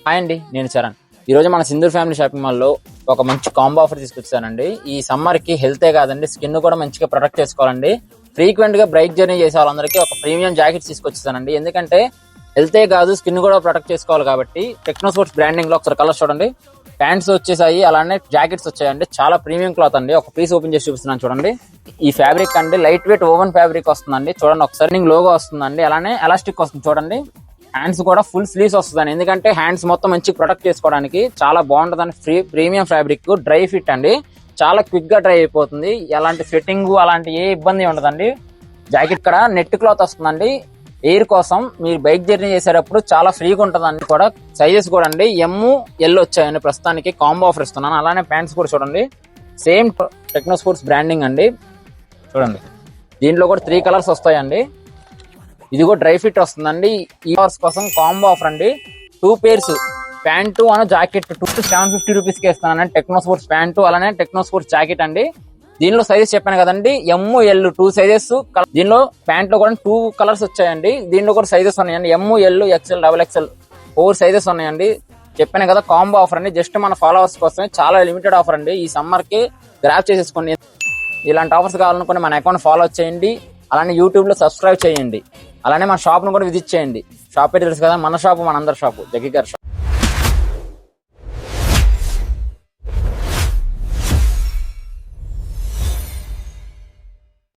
Hi అండి, నేను చరణ్. ఈరోజు మన సింధూర్ ఫ్యామిలీ షాపింగ్ మాల్లో ఒక మంచి కాంబో ఆఫర్ తీసుకొచ్చానండి. ఈ సమ్మర్ కి హెల్తే కాదండి, స్కిన్ కూడా మంచిగా ప్రొటెక్ట్ చేసుకోవాలండి. ఫ్రీక్వెంట్ గా బ్రైక్ జర్నీ చేసే వాళ్ళందరికీ ఒక ప్రీమియం జాకెట్ తీసుకొచ్చానండి. ఎందుకంటే హెల్తే కాదు, స్కిన్ కూడా ప్రొటెక్ట్ చేసుకోవాలి కాబట్టి టెక్నో స్పోర్ట్స్ బ్రాండింగ్ లో ఒకసారి కలర్స్ చూడండి. ప్యాంట్స్ వచ్చేసాయి, అలానే జాకెట్స్ వచ్చాయండి. చాలా ప్రీమియం క్లాత్ అండి. ఒక పీస్ ఓపెన్ చేసి చూపిస్తున్నాను చూడండి. ఈ ఫ్యాబ్రిక్ అండి లైట్ వెయిట్ ఓవెన్ ఫ్యాబ్రిక్ వస్తుందండి. చూడండి ఒకసారి లోగో వస్తుందండి, అలానే ఎలాస్టిక్ వస్తుంది చూడండి. హ్యాండ్స్ కూడా ఫుల్ స్లీవ్స్ వస్తుందండి, ఎందుకంటే హ్యాండ్స్ మొత్తం మంచి ప్రొటెక్ట్ చేసుకోవడానికి చాలా బాగుంటుందండి. ప్రీమియం ఫ్యాబ్రిక్, డ్రై ఫిట్ అండి. చాలా క్విక్ గా డ్రై అయిపోతుంది. ఎలాంటి ఫిట్టింగ్ అలాంటి ఏ ఇబ్బంది ఉండదండి. జాకెట్ ఇక్కడ నెట్ క్లాత్ వస్తుందండి. ఎయిర్ కోసం మీరు బైక్ జర్నీ చేసేటప్పుడు చాలా ఫ్రీగా ఉంటుందండి. కూడా సైజెస్ కూడా అండి ఎమ్ ఎల్ వచ్చాయండి. ప్రస్తుతానికి కాంబో ఆఫర్ ఇస్తున్నాను. అలానే ప్యాంట్స్ కూడా చూడండి, సేమ్ టెక్నో స్పోర్ట్స్ బ్రాండింగ్ అండి. చూడండి దీంట్లో కూడా 3 కలర్స్ వస్తాయండి. ఇది కూడా డ్రై ఫిట్ వస్తుందండి. ఈ అవర్స్ కోసం కాంబో ఆఫర్ అండి. 2 పేర్స్ ప్యాంటు అను జాకెట్ 750 రూపీస్ కి ఇస్తానండి. టెక్నో స్పోర్ట్స్ ప్యాంటు అలానే టెక్నో స్పోర్ట్స్ జాకెట్ అండి. దీనిలో సైజెస్ చెప్పాను కదండి, ఎమ్ ఎల్ 2 సైజెస్. దీనిలో ప్యాంట్ లో కూడా 2 కలర్స్ వచ్చాయండి. దీనిలో కూడా సైజెస్ ఉన్నాయండి, M L XL double XL 4 sizes ఉన్నాయండి. చెప్పాను కదా కాంబో ఆఫర్ అండి. జస్ట్ మన ఫాలోవర్స్ కోసమే, చాలా లిమిటెడ్ ఆఫర్ అండి. ఈ సమ్మర్ కి గ్రాప్ చేసేసుకోండి. ఇలాంటి ఆఫర్స్ కావాలనుకుని మన అకౌంట్ ఫాలో చేయండి. అలానే యూట్యూబ్ లో సబ్స్క్రైబ్ చేయండి. అలానే మన షాప్ ను కూడా విజిట్ చేయండి. షాప్ పేరు తెలుసు కదా, మన షాపు మనందరి షాపు, జగ్గి గారి షాప్.